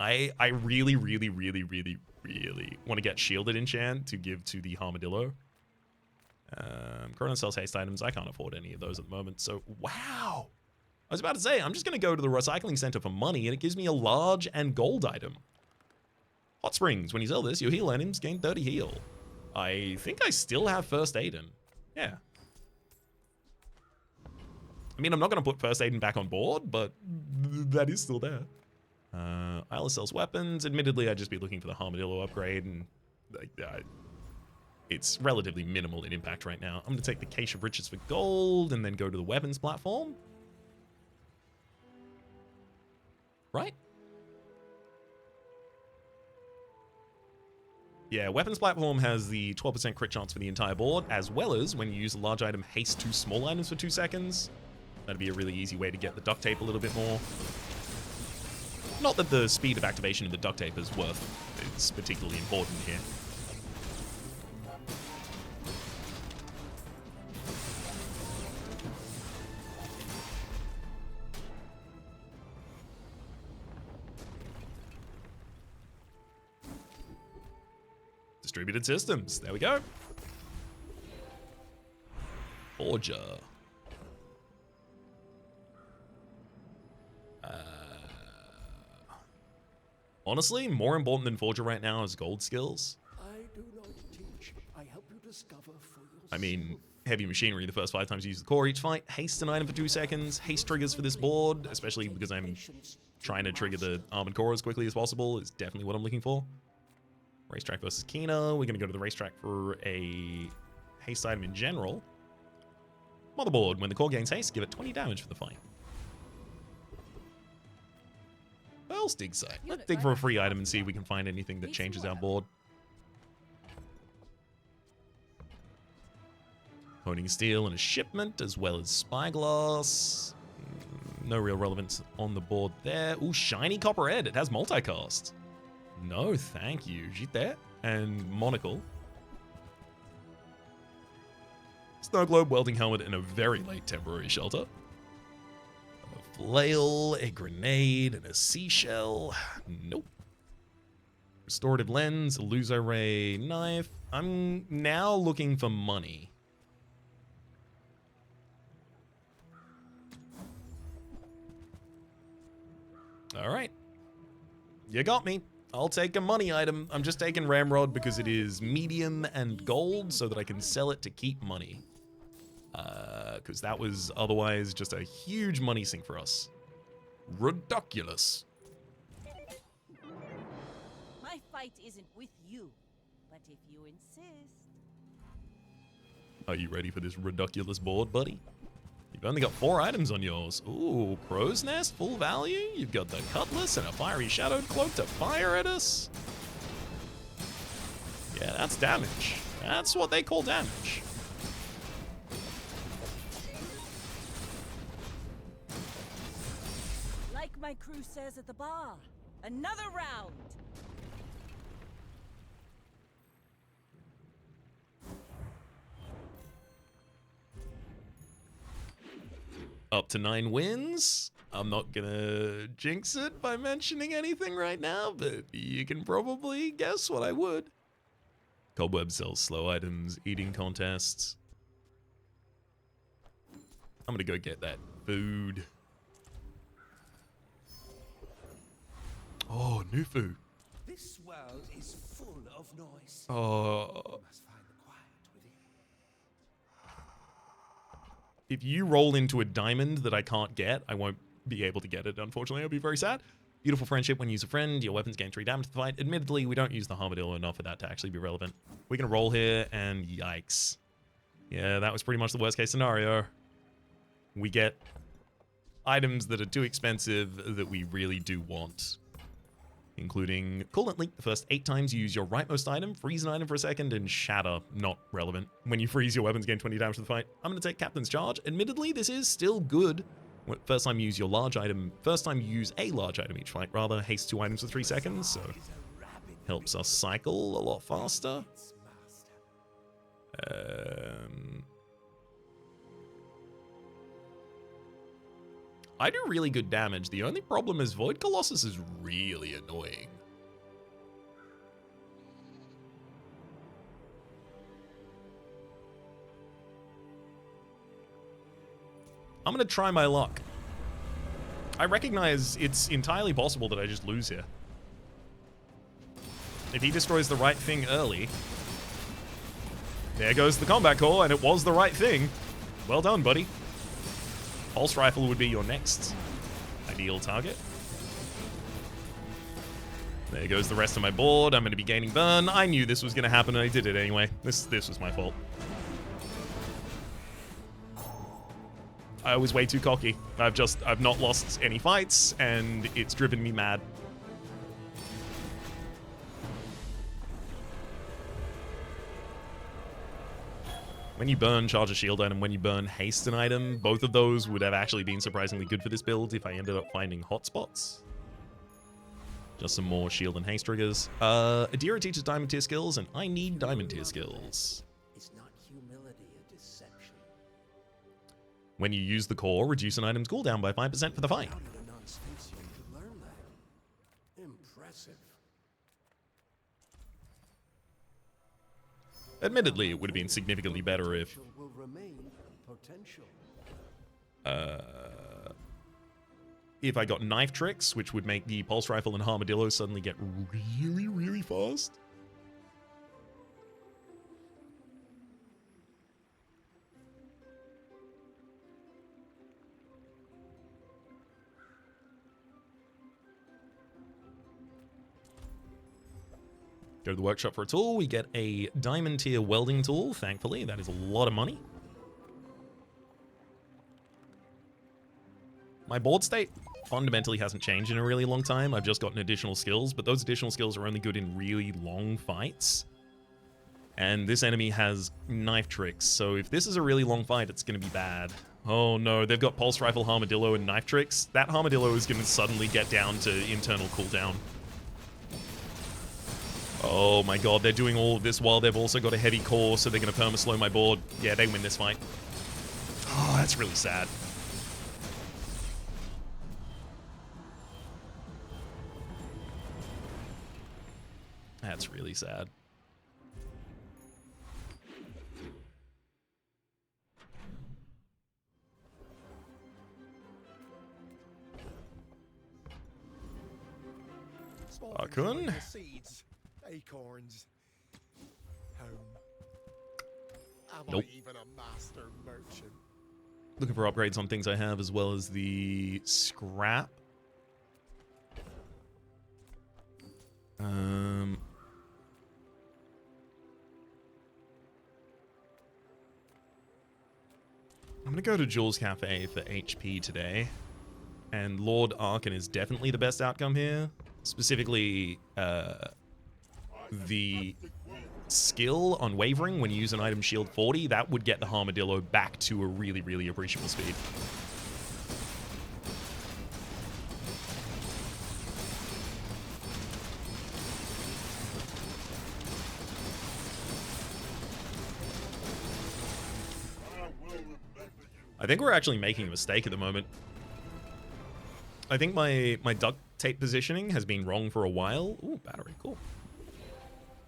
I really want to get shielded enchant to give to the armadillo. Chrono sells haste items. I can't afford any of those at the moment. So, wow. I was about to say, I'm just going to go to the recycling center for money, and it gives me a large and gold item. Hot Springs. When you sell this, your heal items gain 30 heal. I think I still have first aid in. Yeah. I mean, I'm not going to put first aid in back on board, but that is still there. Isla sells weapons. Admittedly, I'd just be looking for the armadillo upgrade, and it's relatively minimal in impact right now. I'm going to take the Cache of Riches for gold, and then go to the weapons platform. Right? Yeah, weapons platform has the 12% crit chance for the entire board, as well as when you use a large item, haste 2 small items for 2 seconds. That'd be a really easy way to get the duct tape a little bit more. Not that the speed of activation of the duct tape is it's particularly important here. Distributed systems. There we go. Forger. Honestly, more important than Forger right now is gold skills. I do not teach. I help you discover for yourself. I mean, heavy machinery the first 5 times you use the core each fight. Haste an item for 2 seconds. Haste triggers for this board, especially because I'm trying to trigger the armored core as quickly as possible, is definitely what I'm looking for. Racetrack versus Kina. We're going to go to the racetrack for a haste item in general. Motherboard. When the core gains haste, give it 20 damage for the fight. Pearl's dig site. Let's dig for a free item and see if we can find anything that changes our board. Honing steel and a shipment, as well as spyglass. No real relevance on the board there. Ooh, shiny copperhead. It has multicast. No, thank you. Jite and monocle. Snow globe, welding helmet, and a very late temporary shelter. A flail, a grenade, and a seashell. Nope. Restorative lens, a Luzo ray knife. I'm now looking for money. All right. You got me. I'll take a money item. I'm just taking Ramrod because it is medium and gold so that I can sell it to keep money. Because that was otherwise just a huge money sink for us. Ridiculous. My fight isn't with you, but if you insist. Are you ready for this ridiculous board, buddy? You've only got 4 items on yours. Ooh, crow's nest, full value. You've got the cutlass and a fiery shadowed cloak to fire at us. Yeah, that's damage. That's what they call damage. Like my crew says at the bar, another round. Up to 9 wins. I'm not gonna jinx it by mentioning anything right now, but you can probably guess what I would. Cobweb sells slow items, eating contests. I'm gonna go get that food. Oh, new food. This world is full of noise. Oh. You must find the quiet within. If you roll into a diamond that I can't get, I won't be able to get it, unfortunately. I'll be very sad. Beautiful friendship when you use a friend. Your weapons gain 3 damage to the fight. Admittedly, we don't use the armadillo enough for that to actually be relevant. We're going to roll here, and yikes. Yeah, that was pretty much the worst case scenario. We get items that are too expensive that we really do want. Including Coolant Leak the first 8 times you use your rightmost item, freeze an item for a second, and Shatter, not relevant. When you freeze, your weapons gain 20 damage to the fight. I'm going to take Captain's Charge. Admittedly, this is still good. First time you use your large item, first time you use a large item each fight, rather. Haste 2 items for 3 seconds, so helps us cycle a lot faster. I do really good damage. The only problem is Void Colossus is really annoying. I'm gonna try my luck. I recognize it's entirely possible that I just lose here. If he destroys the right thing early... There goes the combat core, and it was the right thing. Well done, buddy. Pulse Rifle would be your next ideal target. There goes the rest of my board. I'm going to be gaining burn. I knew this was going to happen, and I did it anyway. This was my fault. I was way too cocky. I've not lost any fights, and it's driven me mad. When you burn charge a shield item, when you burn haste an item, both of those would have actually been surprisingly good for this build if I ended up finding hotspots. Just some more shield and haste triggers. Adira teaches diamond tier skills, and I need diamond tier skills. Is not humility a deception? When you use the core, reduce an item's cooldown by 5% for the fight. How did a non-Sphinxian could learn that? Impressive. Admittedly, it would have been significantly better if... Potential will remain potential. If I got knife tricks, which would make the pulse rifle and armadillo suddenly get really, really fast. Go to the workshop for a tool. We get a diamond tier welding tool, thankfully. That is a lot of money. My board state fundamentally hasn't changed in a really long time. I've just gotten additional skills, but those additional skills are only good in really long fights. And this enemy has knife tricks, so if this is a really long fight, it's going to be bad. Oh no, they've got pulse rifle, armadillo, and knife tricks. That armadillo is going to suddenly get down to internal cooldown. Oh my god, they're doing all of this while they've also got a heavy core, so they're going to perma-slow my board. Yeah, they win this fight. Oh, that's really sad. That's really sad. Bakun. The seeds, acorns. Home. Am Nope. I even a master merchant? Looking for upgrades on things I have as well as the scrap. I'm gonna go to Jules Cafe for HP today. And Lord Arkan is definitely the best outcome here. Specifically, the skill on Wavering when you use an item shield 40, that would get the Armadillo back to a really, really appreciable speed. I think we're actually making a mistake at the moment. I think my duct tape positioning has been wrong for a while. Ooh, battery, cool.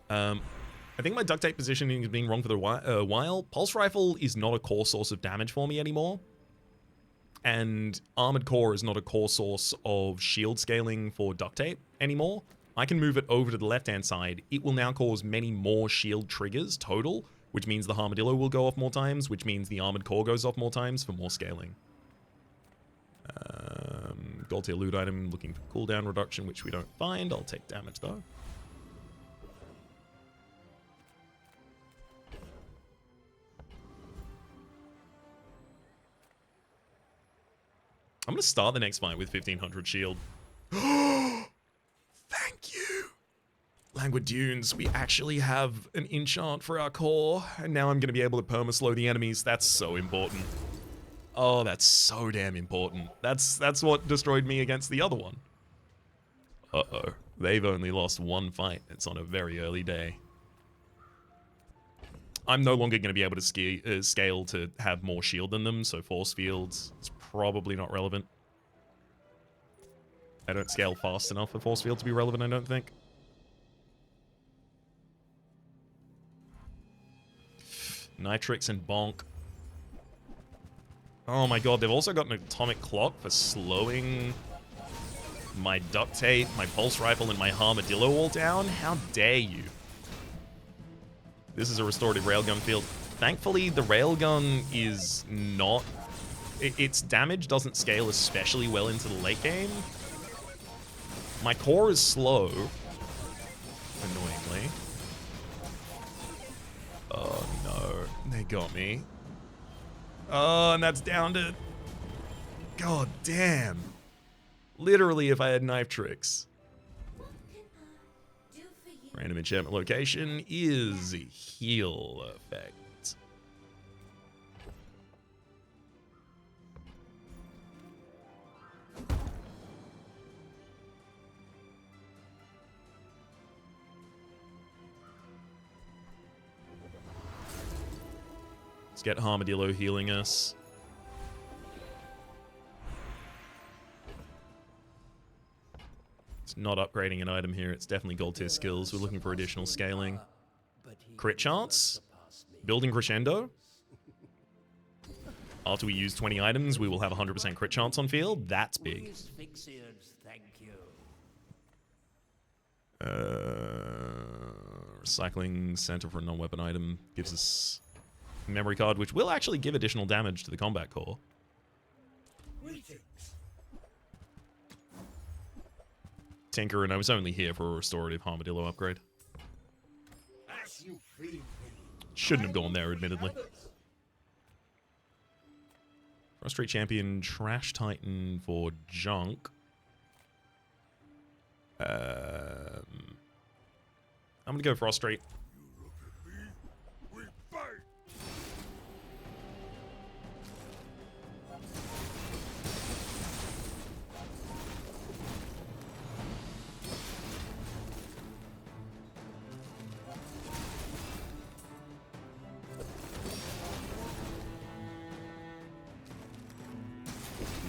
I think my duct tape positioning has been wrong for a while. Pulse Rifle is not a core source of damage for me anymore. And Armored Core is not a core source of shield scaling for duct tape anymore. I can move it over to the left-hand side. It will now cause many more shield triggers total, which means the Armadillo will go off more times, which means the Armored Core goes off more times for more scaling. Gold tier loot item, looking for cooldown reduction, which we don't find. I'll take damage though. I'm going to start the next fight with 1500 shield. Thank you! Languid Dunes, we actually have an enchant for our core, and now I'm going to be able to perma-slow the enemies. That's so important. Oh, that's so damn important. That's what destroyed me against the other one. Uh-oh. They've only lost one fight. It's on a very early day. I'm no longer going to be able to scale to have more shield than them, so force fields is probably not relevant. I don't scale fast enough for force field to be relevant, I don't think. Nitrix and Bonk. Oh my god, they've also got an atomic clock for slowing my duct tape, my pulse rifle, and my armadillo all down. How dare you? This is a restorative railgun field. Thankfully, the railgun is not... its damage doesn't scale especially well into the late game. My core is slow. Annoyingly. Oh no, they got me. Oh, and that's down to... God damn. Literally, if I had knife tricks. Random enchantment location is heal effect. Let's get Armadillo healing us. It's not upgrading an item here. It's definitely gold tier skills. We're looking for additional scaling. Crit chance. Building crescendo. After we use 20 items, we will have 100% crit chance on field. That's big. Recycling center for a non-weapon item gives us a memory card, which will actually give additional damage to the combat core. Tinker, and I was only here for a restorative armadillo upgrade. Shouldn't have gone there, admittedly. Frustrate Champion, Trash Titan for junk. I'm gonna go Frustrate.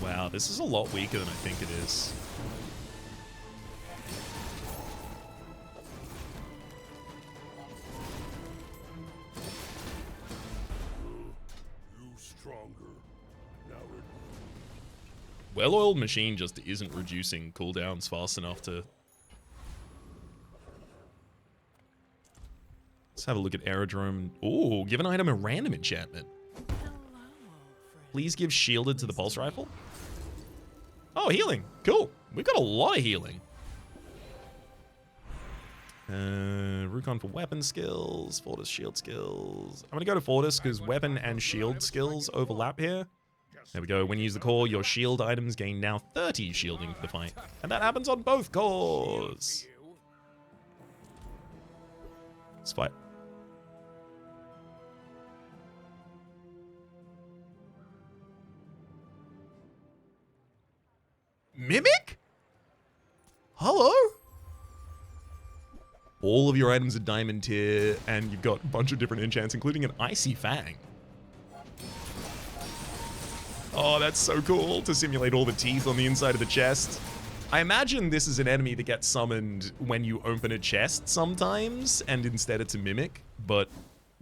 Wow, this is a lot weaker than I think it is. You stronger. Now it... Well-oiled machine just isn't reducing cooldowns fast enough to Let's have a look at Aerodrome. Ooh, give an item a random enchantment. Please give shielded to the pulse rifle. Oh, healing. Cool. We've got a lot of healing. Rukon for weapon skills, Fortis shield skills. I'm going to go to Fortis because weapon and shield skills overlap here. There we go. When you use the core, your shield items gain now 30 shielding for the fight. And that happens on both cores. Let's fight. Mimic? Hello? All of your items are diamond tier, and you've got a bunch of different enchants, including an icy fang. Oh, that's so cool to simulate all the teeth on the inside of the chest. I imagine this is an enemy that gets summoned when you open a chest sometimes, and instead it's a mimic, but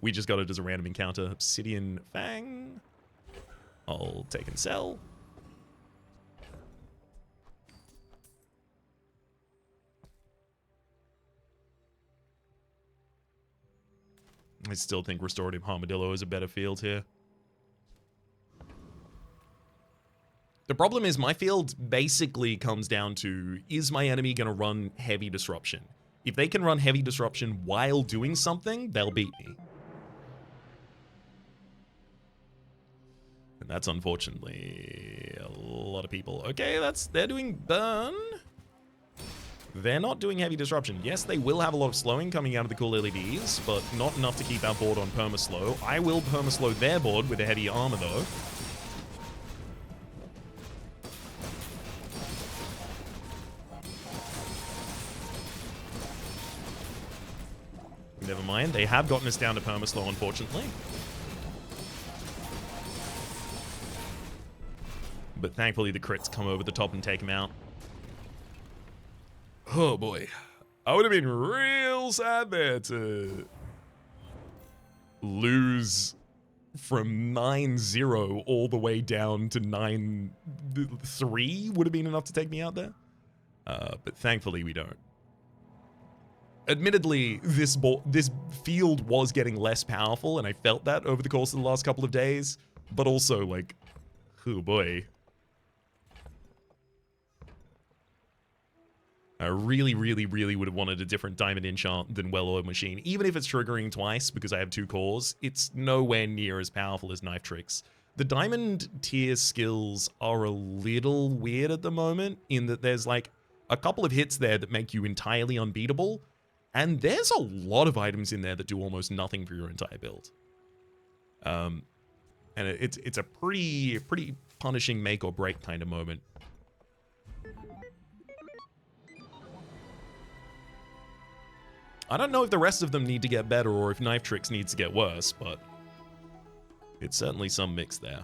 we just got it as a random encounter. Obsidian fang. I'll take and sell. I still think Restorative Armadillo is a better field here. The problem is my field basically comes down to, is my enemy going to run Heavy Disruption? If they can run Heavy Disruption while doing something, they'll beat me. And that's unfortunately a lot of people. Okay, they're doing burn. They're not doing Heavy Disruption. Yes, they will have a lot of slowing coming out of the cool LEDs, but not enough to keep our board on perma-slow. I will perma-slow their board with a heavy armor, though. Never mind. They have gotten us down to perma-slow, unfortunately. But thankfully, the crits come over the top and take him out. Oh boy, I would have been real sad there to lose from 9-0 all the way down to 9-3 would have been enough to take me out there. But thankfully we don't. Admittedly, this field was getting less powerful, and I felt that over the course of the last couple of days. But also, like, oh boy. I really, really, really would have wanted a different diamond enchant than Well-Oiled Machine. Even if it's triggering twice because I have 2 cores, it's nowhere near as powerful as Knife Tricks. The diamond tier skills are a little weird at the moment in that there's like a couple of hits there that make you entirely unbeatable, and there's a lot of items in there that do almost nothing for your entire build. And it's a pretty punishing make or break kind of moment. I don't know if the rest of them need to get better or if Knife Tricks needs to get worse, but it's certainly some mix there.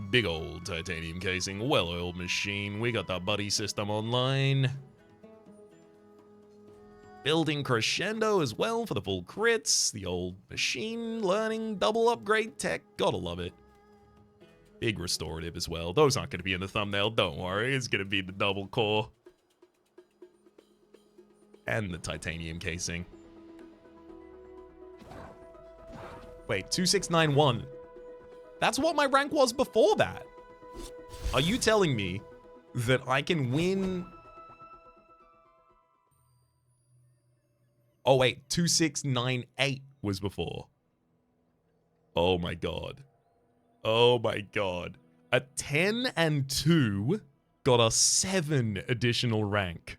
Big old titanium casing, well-oiled machine. We got the buddy system online. Building crescendo as well for the full crits. The old machine learning double upgrade tech. Gotta love it. Big restorative as well. Those aren't going to be in the thumbnail. Don't worry. It's going to be the double core. And the titanium casing. Wait, 2691. That's what my rank was before that. Are you telling me that I can win? Oh wait, 2698 was before. Oh my god. Oh my god. A 10 and 2 got a 7 additional rank.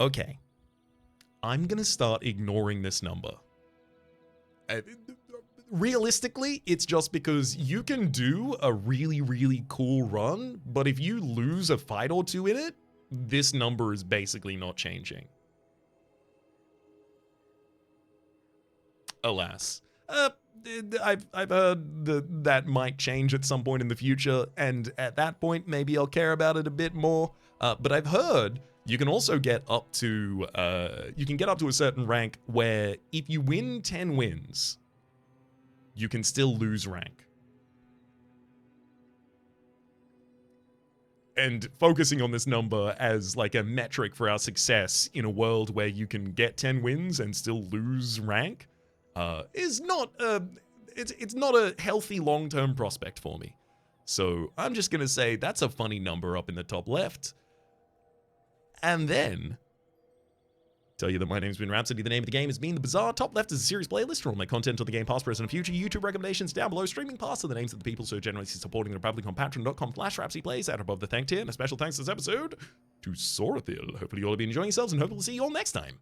Okay, I'm gonna start ignoring this number. Realistically, it's just because you can do a really, really cool run, but if you lose a fight or two in it, this number is basically not changing. Alas. I've heard that might change at some point in the future, and at that point, maybe I'll care about it a bit more. But I've heard you can also get up to a certain rank where if you win 10 wins, you can still lose rank. and focusing on this number as like a metric for our success in a world where you can get 10 wins and still lose rank is not it's not a healthy long-term prospect for me. So I'm just gonna say that's a funny number up in the top left. And then tell you that my name's been Rhapsody. The name of the game has been The Bazaar. Top left is a series playlist for all my content on the game, past, present, and future. YouTube recommendations down below. Streaming past are the names of the people so generously supporting the Republic on patreon.com/RhapsyPlays at above the thank tier. And a special thanks this episode to Sorathil. Hopefully you all have been enjoying yourselves, and hopefully we'll see you all next time.